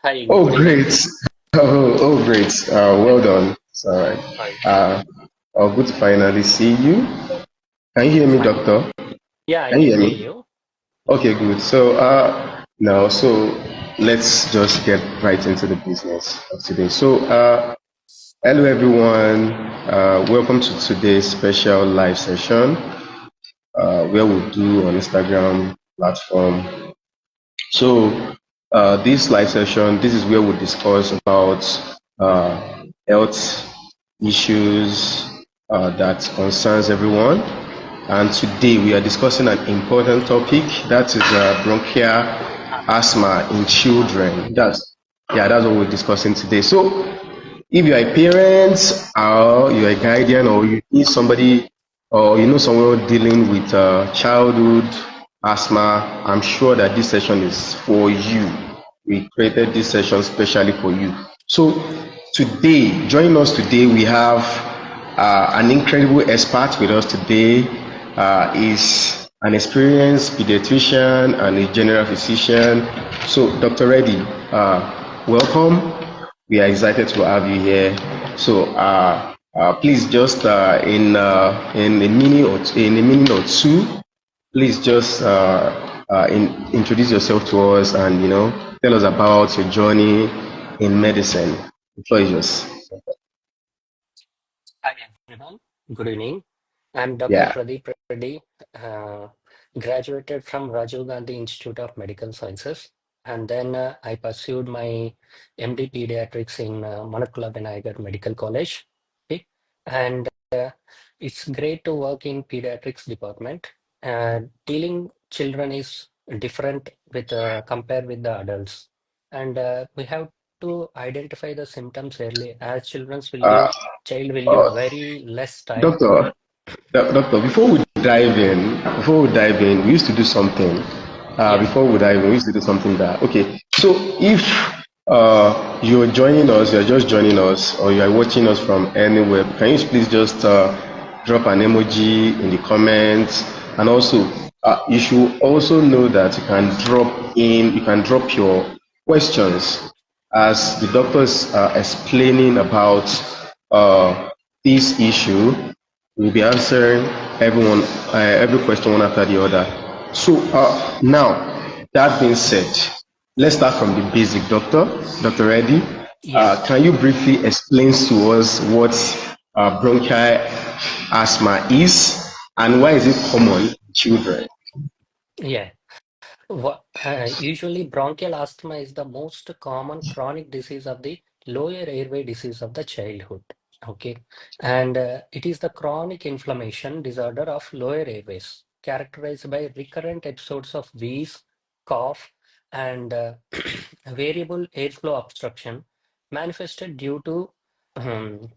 Hi, Oh, good evening. great. Oh, great. Well done. It's all right. Hi, Good to finally see you. Can you hear me, fine. doctor? Yeah, I Can you can hear hear me? you. Okay, good. So let's just get right into the business of today. Hello, everyone. Welcome to today's special live session where we'll do on Instagram platform. This live session, this is where we discuss about health issues that concerns everyone. And today we are discussing an important topic that is bronchial asthma in children. That's what we're discussing today. So, if you are a parent or you are a guardian or you need somebody or you know someone dealing with childhood asthma, I'm sure that this session is for you. We created this session specially for you. So today, joining us today, we have an incredible expert with us today. Is an experienced pediatrician and a general physician. So, Dr. Reddy, welcome. We are excited to have you here. Please just in a minute or two, please just introduce yourself to us and tell us about your journey in medicine. The floor is yours. Hi, everyone. Good evening. I'm Dr. Yeah. Predeep Reddy, uh, graduated from Rajiv Gandhi Institute of Medical Sciences. And then I pursued my MD Pediatrics in Manakula Vinayagar Medical College. Okay. And it's great to work in pediatrics department. Dealing children is different with compared with the adults. And we have to identify the symptoms early as Uh, child will live uh, very less time. Doctor, Doctor, before we dive in, we used to do something. Yes. Before we dive in, we used to do something that, okay, so if you're just joining us, or you are watching us from anywhere, can you please just drop an emoji in the comments? And also, you should also know that you can drop your questions as the doctor is explaining about this issue. We'll be answering every question one after the other. Now, that being said, let's start from the basic, Doctor. Dr. Reddy, Yes. can you briefly explain to us what bronchial asthma is and why is it common in children? Yeah. Usually, bronchial asthma is the most common chronic disease of the lower airway disease of the childhood. Okay. And it is the chronic inflammation disorder of lower airways, characterized by recurrent episodes of wheeze, cough, and variable airflow obstruction manifested due to um,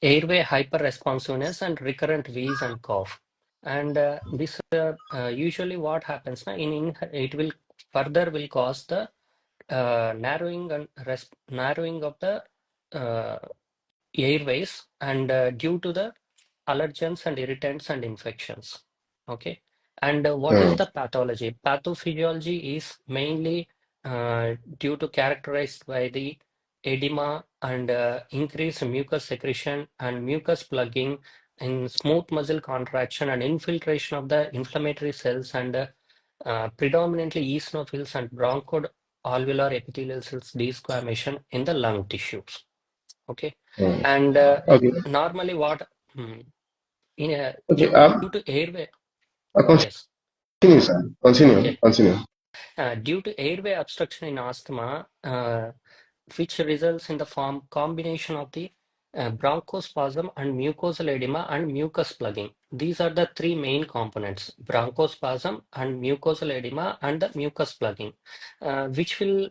airway hyperresponsiveness and recurrent wheeze and cough. And this usually what happens now in it will further will cause the narrowing of the uh, airways and due to the allergens and irritants and infections. Okay. And what is Hmm. the pathology? Pathophysiology is mainly due to characterized by the edema and increased mucus secretion and mucus plugging in smooth muscle contraction and infiltration of the inflammatory cells and predominantly eosinophils and bronchoalveolar epithelial cells desquamation in the lung tissues. Okay. Hmm. And Okay. normally what hmm, in a, Okay. due to airway, yes, Continue, sir. Continue. okay. Continue. Due to airway obstruction in asthma, which results in the form combination of the bronchospasm and mucosal edema and mucus plugging. These are the three main components: bronchospasm and mucosal edema and the mucus plugging, which will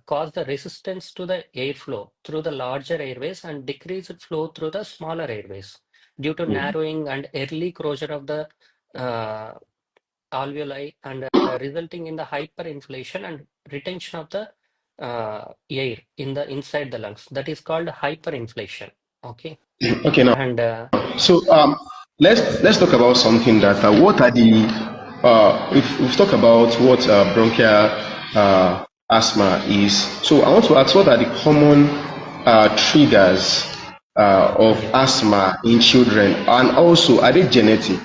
cause the resistance to the airflow through the larger airways and decreased flow through the smaller airways due to Hmm. narrowing and early closure of the uh, alveoli and resulting in the hyperinflation and retention of the air in the inside the lungs. That is called hyperinflation. Okay. Okay, now. And So let's talk about something that yes, what are the if we talk about what bronchial asthma is. So I want to ask, what are the common triggers of Yeah. asthma in children, and also are they genetic?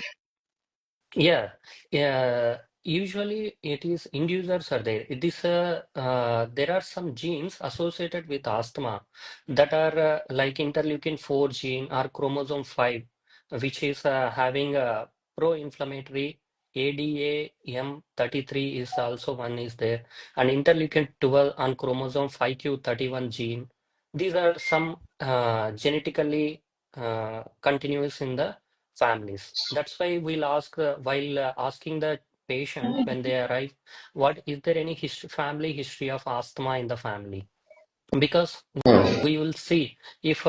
Yeah, yeah. Usually, it is inducers are there. It is there are some genes associated with asthma that are like interleukin 4 gene or chromosome 5, which is having a pro-inflammatory ADAM33 is also one is there, and interleukin 12 on chromosome 5q31 gene. These are some genetically continuous in the families. That's why we'll ask while asking the patient when they arrive, what is there any family history of asthma in the family? Because Hmm. we will see if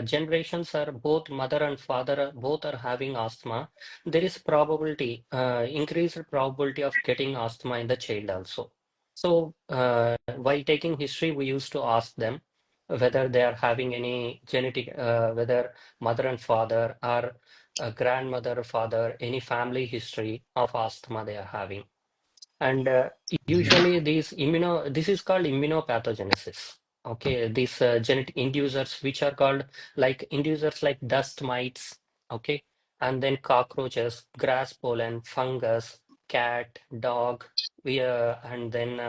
generations are both mother and father both are having asthma, there is probability, increased probability of getting asthma in the child also. So while taking history, we used to ask them whether they are having any genetic, whether mother and father or grandmother or father, any family history of asthma they are having. And usually this is called immunopathogenesis. Okay, these genetic inducers, which are called like inducers like dust mites, okay, and then cockroaches, grass pollen, fungus, cat, dog, and then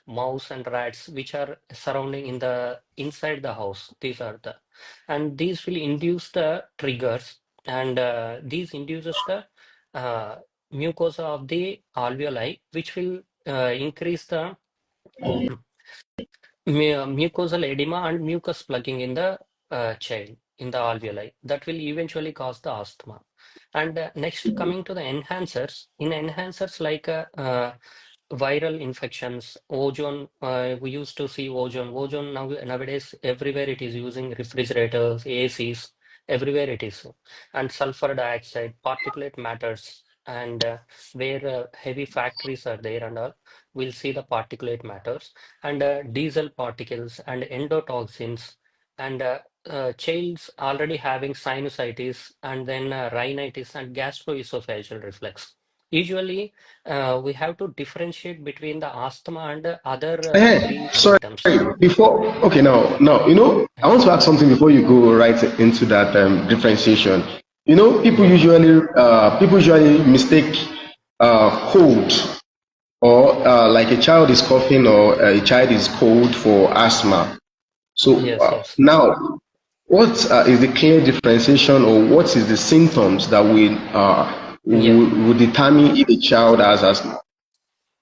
mouse and rats, which are surrounding in the inside the house. These are the, and these will induce the triggers, and these induces the uh, mucosa of the alveoli, which will increase the mucosal edema and mucus plugging in the child in the alveoli. That will eventually cause the asthma. And next, coming to the enhancers, in enhancers like viral infections, ozone, we used to see ozone nowadays everywhere it is using refrigerators, ACs, everywhere it is, and sulfur dioxide, particulate matters, and where heavy factories are there and all, we'll see the particulate matters, and diesel particles and endotoxins, and child's already having sinusitis and then rhinitis and gastroesophageal reflux. Usually, we have to differentiate between the asthma and other three Sorry, symptoms. before, okay, now, I want to ask something before you go right into that differentiation. Yeah, People usually mistake cold, or like a child is coughing, or a child is cold for asthma. So yes, yes, now, what is the clear differentiation, or what is the symptoms that yeah. will determine if a child has asthma?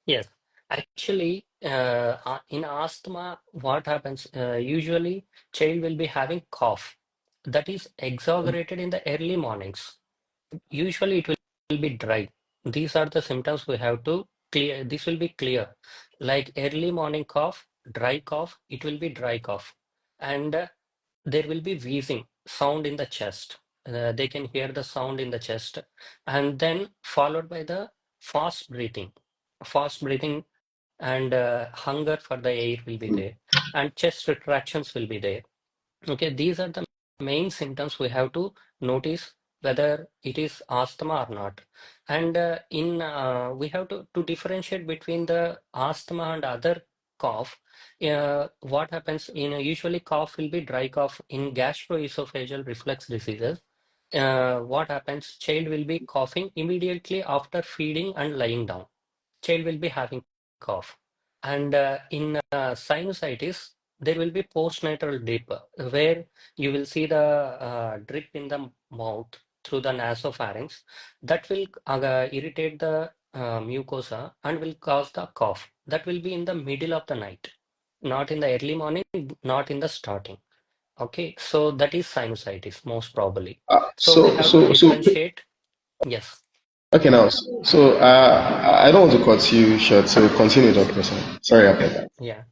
Yes, actually, in asthma, what happens? Usually, child will be having cough that is exaggerated in the early mornings. Usually, it will be dry. These are the symptoms we have to clear. This will be clear. Like early morning cough, dry cough, it will be dry cough. And there will be wheezing sound in the chest. They can hear the sound in the chest, and then followed by the fast breathing. Fast breathing and hunger for the air will be there, and chest retractions will be there. Okay, these are the main symptoms we have to notice whether it is asthma or not. And in we have to differentiate between the asthma and other cough. What happens in usually cough will be dry cough in gastroesophageal reflux diseases. What happens? Child will be coughing immediately after feeding and lying down. Child will be having cough. And in sinusitis, there will be postnatal drip, where you will see the drip in the mouth through the nasopharynx. That will irritate the mucosa and will cause the cough. That will be in the middle of the night, not in the early morning, not in the starting. Okay, so that is sinusitis most probably. So we So, have to so, so, differentiate. Yes. okay, now, I don't want to cut you short, so continue, Dr. Sam. Sorry about that. Yeah.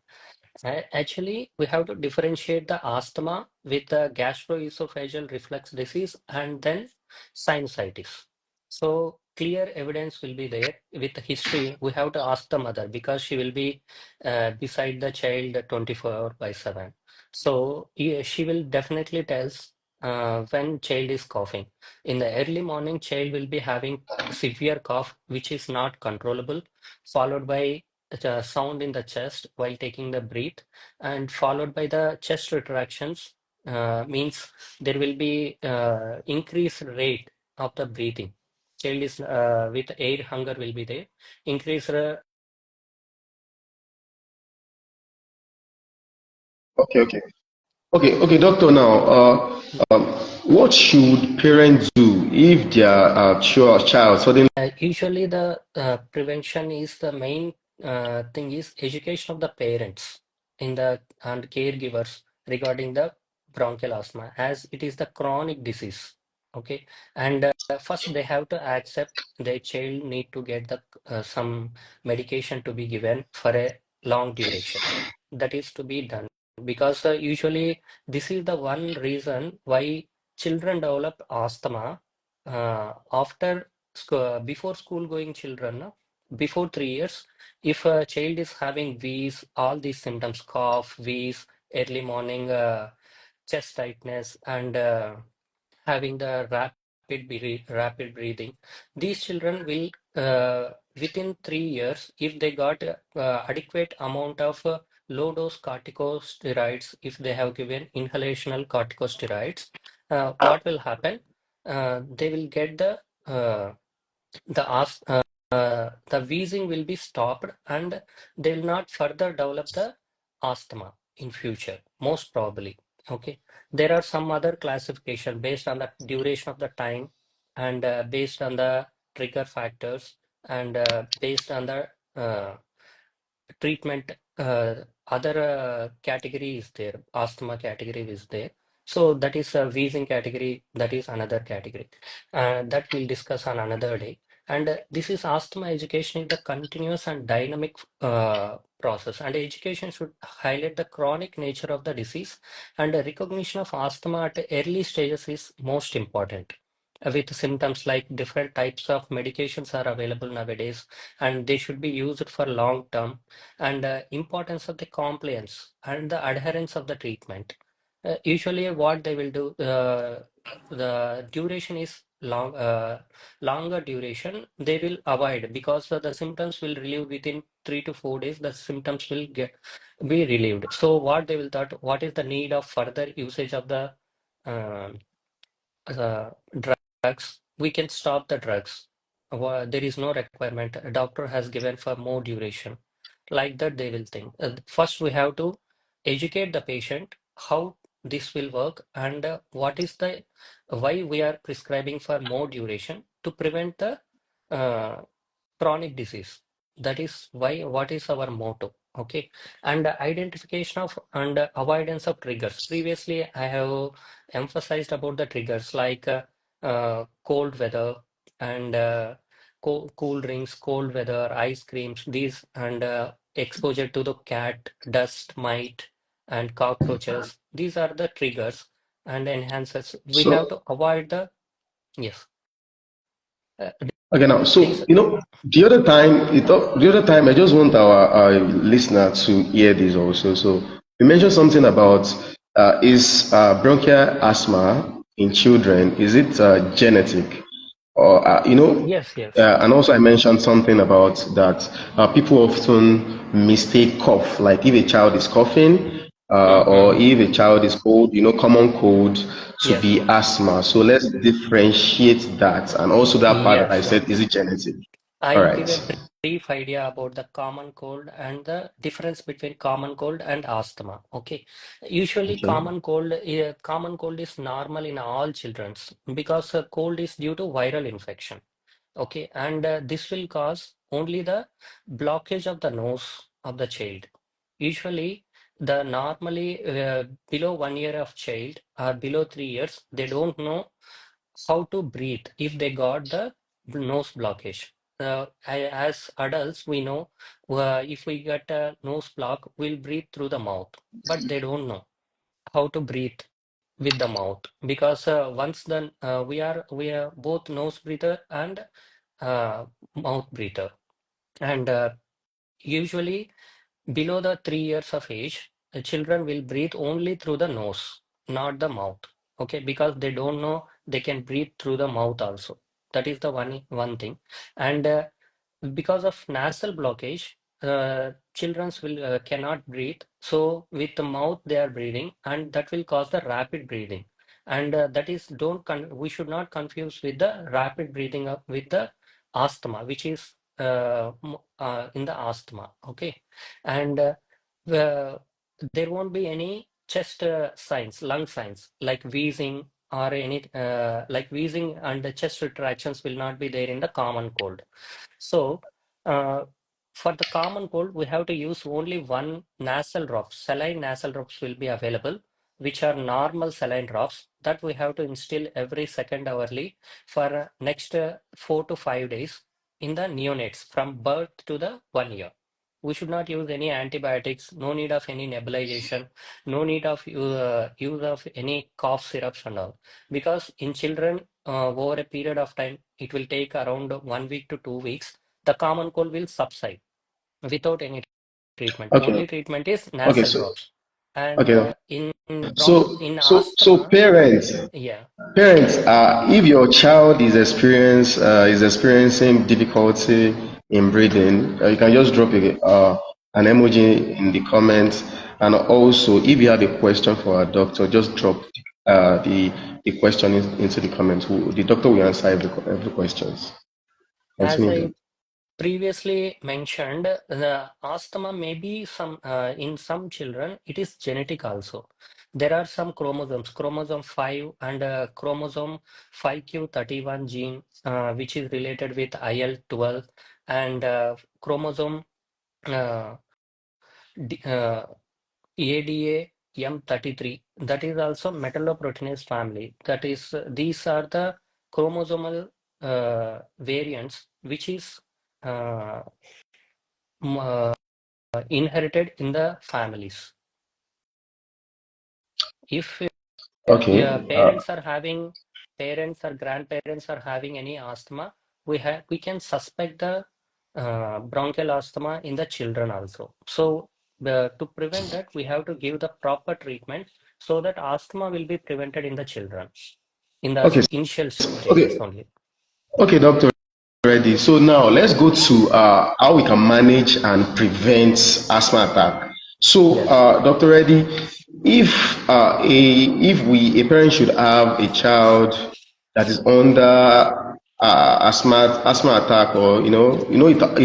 Actually, we have to differentiate the asthma with the gastroesophageal reflux disease and then sinusitis. So clear evidence will be there with the history. We have to ask the mother because she will be beside the child 24 by 7. So yeah, she will definitely tells when child is coughing. In the early morning, child will be having severe cough, which is not controllable, followed by sound in the chest while taking the breath, and followed by the chest retractions, means there will be increased rate of the breathing. Child is with air hunger will be there, increase Okay, okay. Okay, doctor. Now, what should parents do if their child suddenly? usually the prevention is the main thing is education of the parents in the and caregivers regarding the bronchial asthma, as it is the chronic disease. Okay, and first they have to accept their child need to get the some medication to be given for a long duration. That is to be done because usually this is the one reason why children develop asthma after before school going children, no? Before 3 years, if a child is having wheeze, all these symptoms, cough, wheeze, early morning chest tightness, and having the rapid breathing, these children will within 3 years, if they got adequate amount of low dose corticosteroids, if they have given inhalational corticosteroids, what will happen? They will get uh, the wheezing will be stopped, and they will not further develop the asthma in future, most probably. Okay, there are some other classification based on the duration of the time, and based on the trigger factors, and based on the treatment. Other category is there, asthma category is there. So that is a wheezing category, that is another category that we'll discuss on another day. And this is asthma education is the continuous and dynamic process, and education should highlight the chronic nature of the disease, and the recognition of asthma at early stages is most important. With symptoms like different types of medications are available nowadays, and they should be used for long term, and importance of the compliance and the adherence of the treatment. Usually, what they will do, the duration is longer duration. They will avoid because the symptoms will relieve within 3 to 4 days. The symptoms will be relieved. So, what they will thought, what is the need of further usage of the uh, drugs? We can stop the drugs. There is no requirement. A doctor has given for more duration. Like that, they will think. First, we have to educate the patient how this will work, and what is the why we are prescribing for more duration to prevent the uh, chronic disease. That is why what is our motto. Okay, and identification of and avoidance of triggers. Previously, I have emphasized about the triggers like cold weather, and cool drinks, cold weather, ice creams, these, and exposure to the cat, dust, mite, and cockroaches. These are the triggers and enhancers. We So, have to avoid the, yes. Uh, okay, now, these, so the other time, I just want our listener to hear this also. So, you mentioned something about is bronchial asthma in children, is it genetic? Or yes, yes. and also I mentioned something about that people often mistake cough, like if a child is coughing or Mm-hmm. if a child is cold, common cold, to Yes, be yes. asthma. So let's differentiate that, and also that part that I Yes, said, is it genetic? All I'll give a right. brief idea about the common cold and the difference between common cold and asthma. Okay, usually Okay. common cold is normal in all childrens because cold is due to viral infection. Okay, and this will cause only the blockage of the nose of the child. Usually, the normally below 1 year of child or below 3 years, they don't know how to breathe if they got the nose blockage. As adults, we know if we get a nose block, we'll breathe through the mouth, but they don't know how to breathe with the mouth because once then we are both nose breather and uh, mouth breather, and usually below the 3 years of age, the children will breathe only through the nose, not the mouth. Okay, because they don't know they can breathe through the mouth also. That is the one thing. And because of nasal blockage, children will cannot breathe. So with the mouth they are breathing, and that will cause the rapid breathing. And that is don't we should not confuse with the rapid breathing up with the asthma, which is in the asthma. Okay, and uh, there won't be any chest signs, lung signs like wheezing or any like wheezing and the chest retractions will not be there in the common cold. So, for the common cold, we have to use only one nasal drops. Saline nasal drops will be available, which are normal saline drops that we have to instill every second hourly for next 4 to 5 days in the neonates from birth to the 1 year. We should not use any antibiotics, no need of any nebulization, no need of use of any cough syrups and all. Because in children, over a period of time, it will take around 1 week to 2 weeks, the common cold will subside without any treatment. Okay. Only treatment is Okay. nasal So drops. And okay. in So asthma, parents, yeah, if your child is experiencing difficulty in breathing, you can just drop an emoji in the comments. And also, if you have a question for our doctor, just drop the question into the comments. The doctor will answer every questions. as Continue, I doctor. previously mentioned, the asthma may be some in some children, it is genetic also. There are some chromosomes, chromosome 5 and chromosome 5q31 gene, which is related with IL-12, and chromosome uh, ADA M33. That is also metalloproteinase family. That is, these are the chromosomal variants which is uh, inherited in the families. If Okay. parents or grandparents are having any asthma, we can suspect the bronchial asthma in the children also. So to prevent that, we have to give the proper treatment so that asthma will be prevented in the children in the Okay. initial stages Okay. only. Okay, doctor. Ready. So now let's go to how we can manage and prevent asthma attack. So, Yes. Dr. Reddy, if a parent should have a child that is under asthma attack, or it Yes.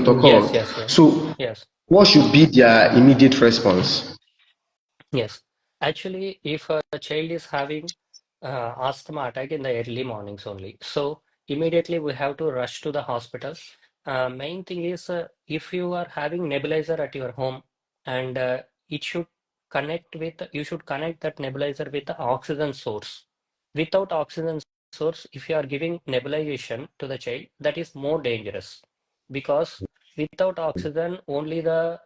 occurred. Yes. Yes. So Yes. what should be their immediate response? Yes, actually, if a child is having asthma attack in the early mornings only, so immediately we have to rush to the hospital. Main thing is if you are having nebulizer at your home, and it should you should connect that nebulizer with the oxygen source. Without oxygen source, if you are giving nebulization to the child, that is more dangerous because without oxygen, only the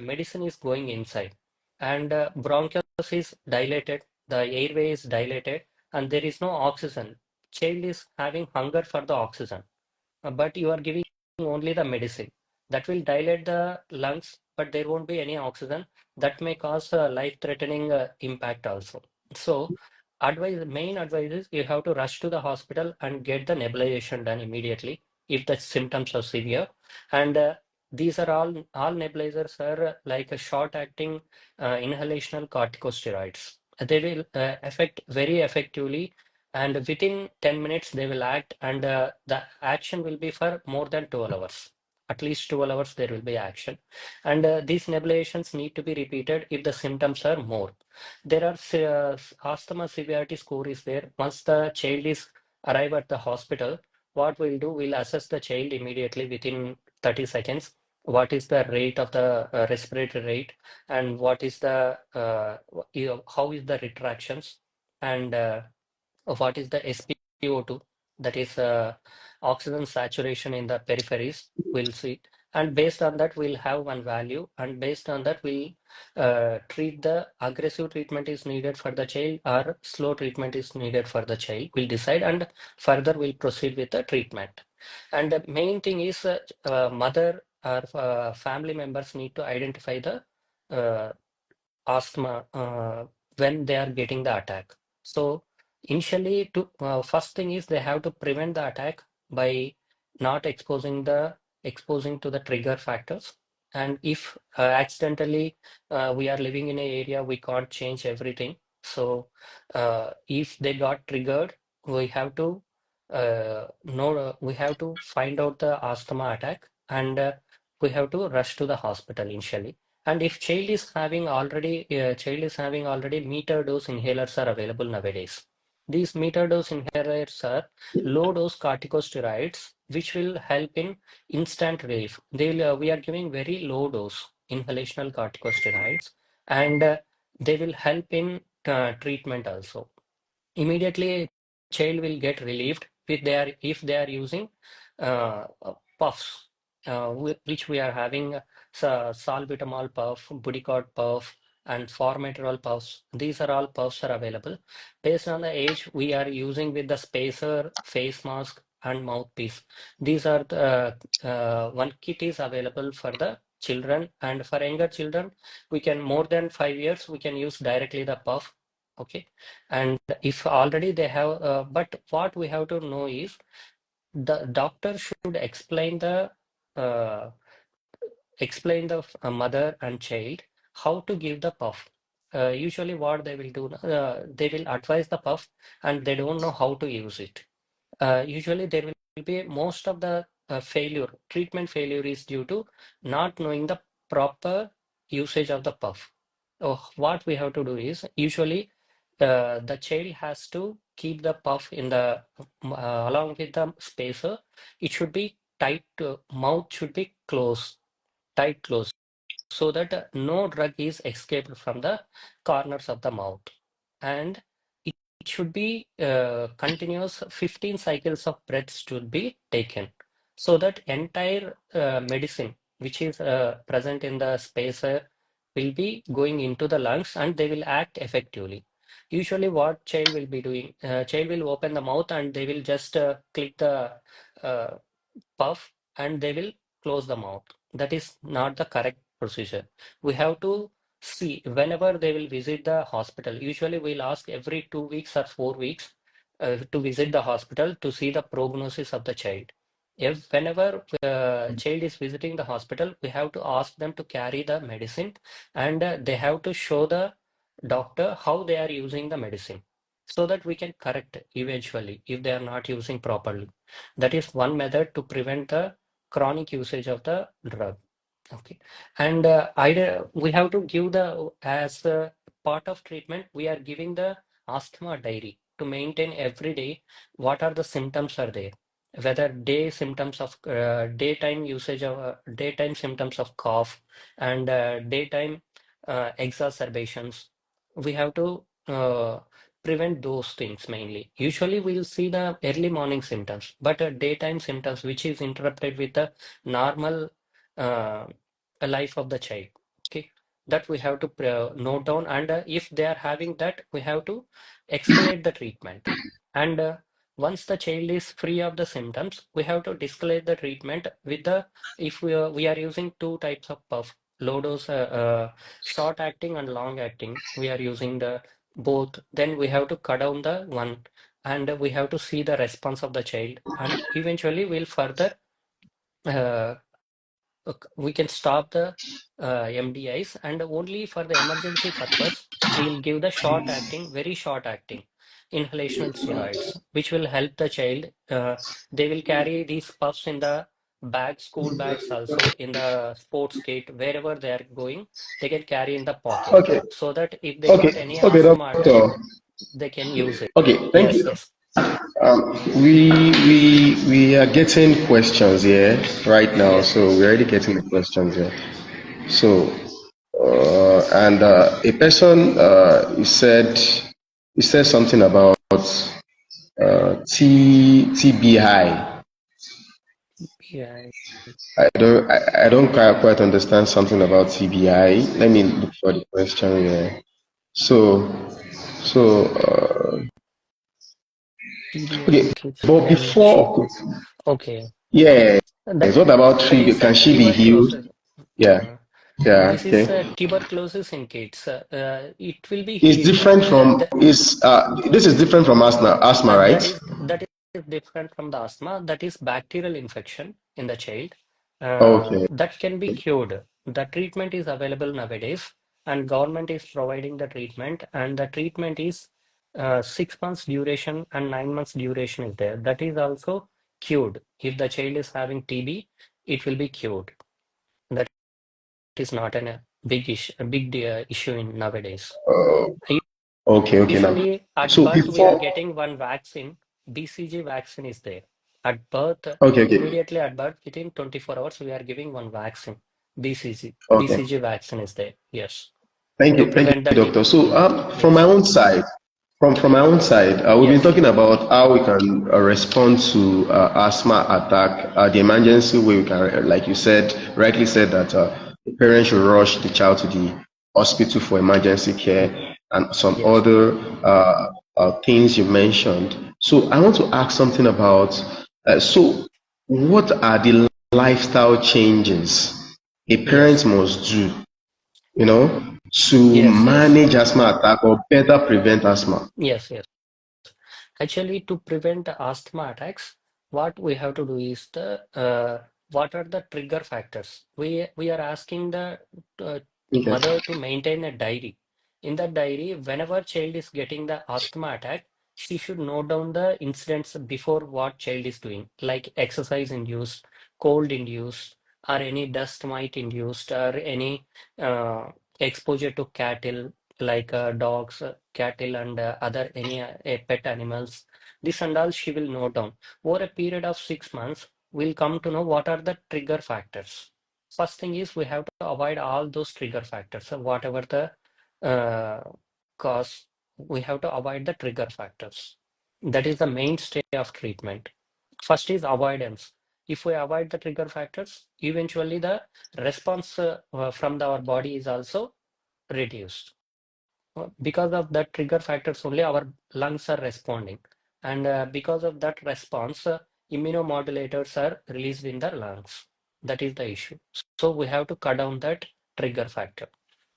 medicine is going inside, and bronchus is dilated, the airway is dilated, and there is no oxygen. Child is having hunger for the oxygen, but you are giving only the medicine that will dilate the lungs, but there won't be any oxygen. That may cause a life-threatening impact also. So, main advice is you have to rush to the hospital and get the nebulization done immediately if the symptoms are severe. And these are all nebulizers are like a short-acting inhalational corticosteroids. They will affect very effectively, and within 10 minutes they will act, and the action will be for more than 12 hours. At least 12 hours there will be action, and these nebulizations need to be repeated if the symptoms are more. There are asthma severity score is there. Once the child is arrive at the hospital, what we'll do, we'll assess the child immediately within 30 seconds. What is the rate of the respiratory rate, and what is the how is the retractions, and what is the SpO2, that is oxygen saturation in the peripheries, we'll see. And based on that, we'll have one value. And based on that, we'll treat the aggressive treatment is needed for the child or slow treatment is needed for the child. We'll decide and further we'll proceed with the treatment. And the main thing is mother or family members need to identify the uh, asthma when they are getting the attack. So initially, to first thing is they have to prevent the attack by not exposing the exposing to the trigger factors. And if accidentally we are living in an area, we can't change everything. So if they got triggered, we have to know, we have to find out the asthma attack, and we have to rush to the hospital initially. And if child is having already meter dose inhalers are available nowadays. These meter dose inhalers are low dose corticosteroids, which will help in instant relief. We are giving very low dose inhalational corticosteroids, and they will help in treatment also. Immediately child will get relieved if they are using puffs, which we are having salbutamol puff, budicort puff, and formoterol puffs. These are all puffs are available. Based on the age, we are using with the spacer, face mask, and mouthpiece. These are one kit is available for the children, and for younger children, we can more than 5 years, we can use directly the puff. Okay. And if already they have, but what we have to know is the doctor should uh, explain the mother and child how to give the puff. Usually, what they will do, they will advise the puff, and they don't know how to use it. Usually, there will be most of the treatment failure is due to not knowing the proper usage of the puff. So what we have to do is usually the child has to keep the puff in the along with the spacer. It should be tight. Mouth should be closed, tight closed, so that no drug is escaped from the corners of the mouth. And it should be continuous 15 cycles of breaths should be taken, so that entire medicine which is present in the spacer will be going into the lungs, and they will act effectively. Usually what child will be doing, child will open the mouth and they will just click the uh, puff, and they will close the mouth. That is not the correct procedure. We have to see whenever they will visit the hospital. Usually, we'll ask every 2 weeks or 4 weeks to visit the hospital to see the prognosis of the child. If whenever child is visiting the hospital, we have to ask them to carry the medicine, and they have to show the doctor how they are using the medicine, so that we can correct eventually if they are not using properly. That is one method to prevent the chronic usage of the drug. Okay, and we have to give as a part of treatment, we are giving the asthma diary to maintain every day what are the symptoms are there, whether daytime symptoms of cough, and daytime exacerbations. We have to prevent those things mainly. Usually we'll see the early morning symptoms, but daytime symptoms, which is interrupted with the normal uh, life of the child. Okay, that we have to note down, and if they are having that, we have to escalate the treatment. And once the child is free of the symptoms, we have to escalate the treatment with the, if we are using two types of puff, low dose, short acting and long acting. We are using the both. Then we have to cut down the one, and we have to see the response of the child, and eventually we'll further uh, we can stop the MDIs, and only for the emergency purpose, we'll give the short acting, very short acting inhalational steroids, which will help the child. They will carry these puffs in the bag, school bags also, in the sports kit, wherever they are going, they can carry in the pocket, Okay, so that if they got okay, any okay, asthma attack, doctor. they can use it. Okay, thank Yes, you. yes, We are getting questions here right now, yes, so yes. we're already getting the questions here. So, and a person he said something about TBI. Yeah. I don't quite understand something about TBI. Let me look for the question here. So, so TBI okay, in kids, but and she before, could. Okay. yeah, That what about that trivia? is Can a she be healed? tuberculosis. Yeah, Uh, yeah, this is okay. tuberculosis in kids. It will be It's healed. different from is this is different from asthma, right? That is different from the asthma. That is bacterial infection in the child. Okay. that can be cured. The treatment is available nowadays, and government is providing the treatment, and the treatment is 6 months duration and 9 months duration is there. That is also cured. If the child is having TB, it will be cured. That is not a big issue in nowadays. Uh, okay. Now, Usually at so birth we are before, getting one vaccine. BCG vaccine is there. At birth, okay. immediately at birth, within 24 hours, we are giving one vaccine. BCG. Okay. BCG vaccine is there. Yes. To Thank you, prevent the doctor. TB. So, Yeah. from my Yes. own side, from my own side, we've been Yes. talking about how we can respond to asthma attack, the emergency way we can, like you said, rightly said that the parents should rush the child to the hospital for emergency care Mm. and some Yes. other things you mentioned. So, I want to ask something about. So, what are the lifestyle changes a parent Yes. must do, to Yes. Yes. manage asthma attack or better prevent asthma? Yes. Yes. Actually, to prevent asthma attacks, what we have to do is what are the trigger factors? We are asking the uh, Okay. mother to maintain a diary. In that diary, whenever child is getting the asthma attack, she should note down the incidents before what child is doing, like exercise induced, cold induced, or any dust mite induced, or any uh, exposure to cattle like dogs, cattle, and other any pet animals. This and all she will note down. Over a period of 6 months, we'll come to know what are the trigger factors. First thing is we have to avoid all those trigger factors. So whatever the cause, we have to avoid the trigger factors. That is the mainstay of treatment. First is avoidance. If we avoid the trigger factors, eventually the response from our body is also reduced. Because of that trigger factors only our lungs are responding, and because of that response, immunomodulators are released in the lungs. That is the issue. So we have to cut down that trigger factor.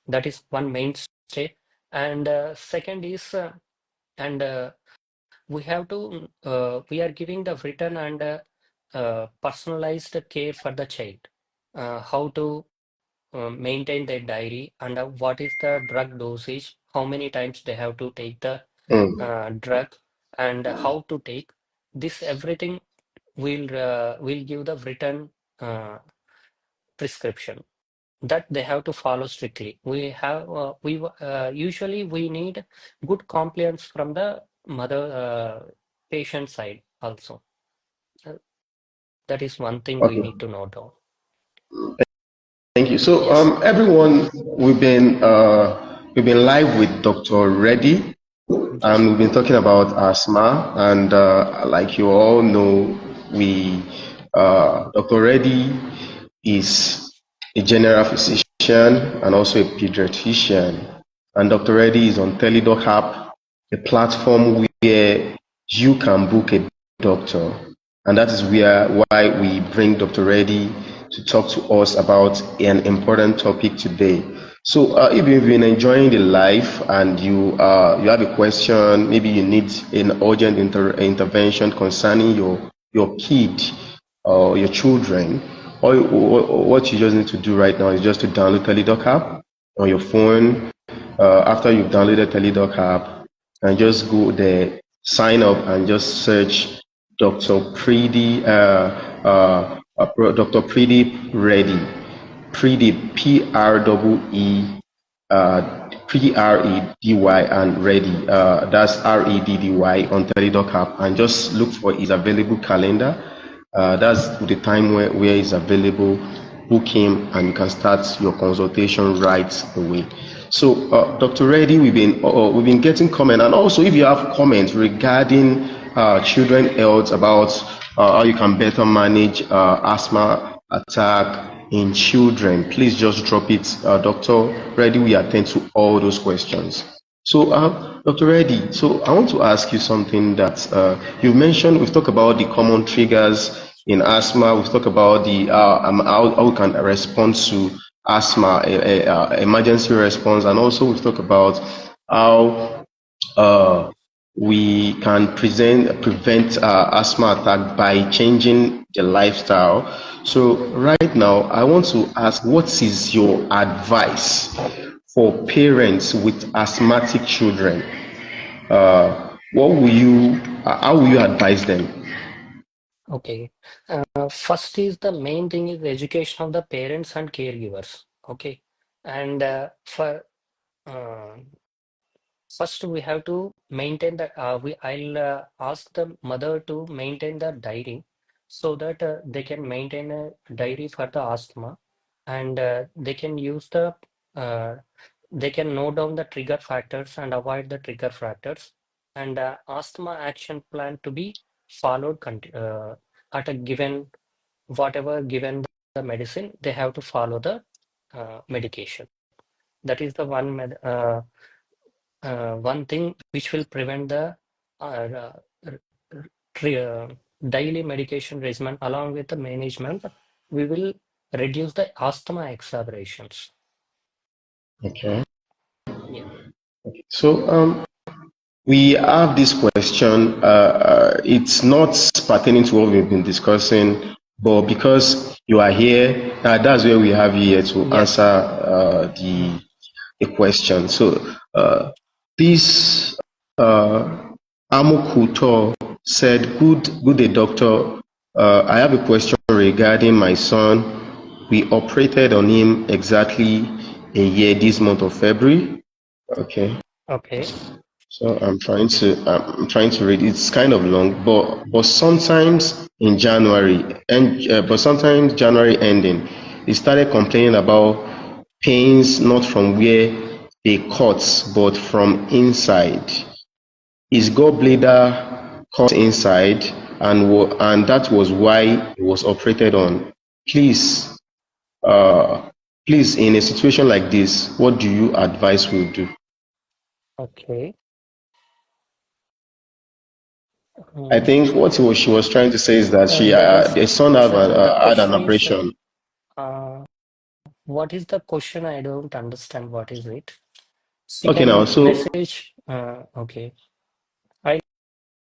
That is one mainstay. And second is and we are giving the written and personalized care for the child. How to maintain their diary, and what is the drug dosage, how many times they have to take the Mm. drug, and how to take this. Everything will give the written uh, prescription that they have to follow strictly. We usually we need good compliance from the mother patient side also. Uh, that is one thing we Okay. need to note down. Thank you. So, Yes. everyone, we've been live with Dr. Reddy, and Yes. we've been talking about asthma. And like you all know, we Dr. Reddy is a general physician and also a pediatrician. And Dr. Reddy is on TeleDoc app, a platform where you can book a doctor. And that is why we bring Dr. Reddy to talk to us about an important topic today. So, if you've been enjoying the live and you have a question, maybe you need an urgent intervention concerning your kid or your children, what you just need to do right now is just to download TeleDoc app on your phone. After you've downloaded TeleDoc app, and just go there, sign up, and just search Dr. Dr. Predeep Reddy. Predeep, Predy, and Reddy. That's Reddy on TeleDoc app, and just look for his available calendar. That's the time where it's available. Book him, and you can start your consultation right away. So, Dr. Reddy, we've been getting comment, and also if you have comments regarding children health, about how you can better manage asthma attack in children, please just drop it. Dr. Reddy, we attend to all those questions. So, Dr. Reddy, so I want to ask you something that you've mentioned. We've talked about the common triggers in asthma. We've talked about how we can respond to asthma, emergency response, and also we've talked about how uh, we can prevent asthma attack by changing the lifestyle. So right now, I want to ask, what is your advice for parents with asthmatic children? How will you advise them? Okay. First is the main thing is education of the parents and caregivers. Okay. And for uh, first we have to maintain the I'll ask the mother to maintain the diary so that they can maintain a diary for the asthma, and they can use uh, they can note down the trigger factors and avoid the trigger factors, and asthma action plan to be followed at a given, whatever given the medicine, they have to follow the medication. That is the one thing which will prevent the uh, r- daily medication regimen. Along with the management, we will reduce the asthma exacerbations. Okay. Yeah. So we have this question. It's not pertaining to what we've been discussing, but because you are here, that's where we have you here to answer Yes. the question. So this Amukuto said, good day, doctor. I have a question regarding my son. We operated on him exactly a year this month of February. Okay. Okay. So I'm trying to read. It's kind of long, but sometimes in January and but sometimes January ending, he started complaining about pains not from where they cut, but from inside. His gallbladder cut inside, and that was why he was operated on. Please, uh, please, in a situation like this, what do you advise we do? Okay. I think she was trying to say is that There is, the son sir, the had an question is, operation. uh, what is the question? I don't understand what is it. She Okay, now, can so message. Okay. I'll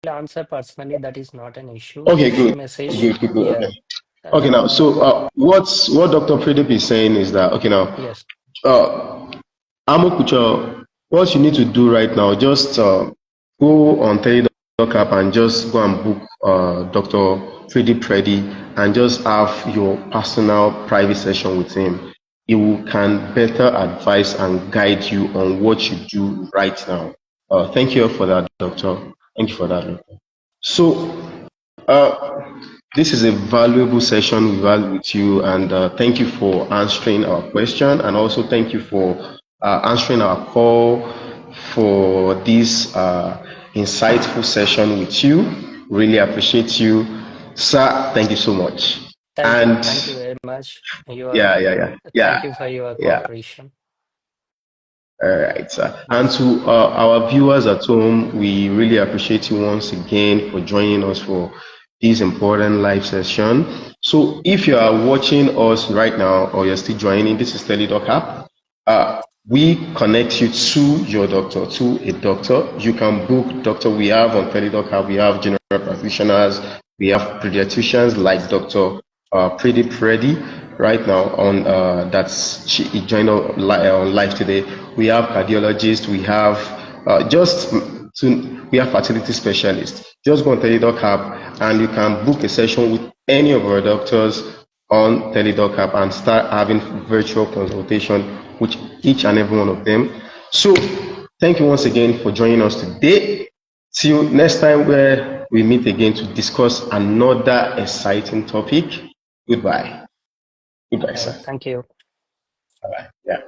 answer personally. That is not an issue. okay, If she good, message, good, good, good. yeah. Okay, okay, now, so what Dr. Predeep is saying is that okay, now, Yes. uh, Amokucho, what you need to do right now, just go on TeleDoc app and just go and book Dr. Predeep Reddy and just have your personal private session with him. He can better advise and guide you on what you do right now. Thank you for that, doctor. Thank you for that, doctor. So, uh, this is a valuable session we've had with you, and thank you for answering our question, and also thank you for answering our call for this insightful session with you. Really appreciate you, sir. Thank you so much. Thank you. And Thank you very much. You are, yeah, yeah, yeah, thank yeah, you for your yeah. cooperation. All right, sir. And Yes. to our viewers at home, we really appreciate you once again for joining us for this important live session. So, if you are watching us right now or you're still joining, this is TeleDoc app. We connect you to your doctor, to a doctor. You can book doctor. We have on TeleDoc app. We have general practitioners. We have pediatricians like Doctor Predeep Reddy right now on he joined on live today. We have cardiologists. We have we have fertility specialists. Just go on TeleDoc app and you can book a session with any of our doctors on TeleDoc app and start having virtual consultation with each and every one of them. So thank you once again for joining us today. Till next time where we meet again to discuss another exciting topic. Goodbye. Goodbye, sir. Thank you. Bye. Yeah.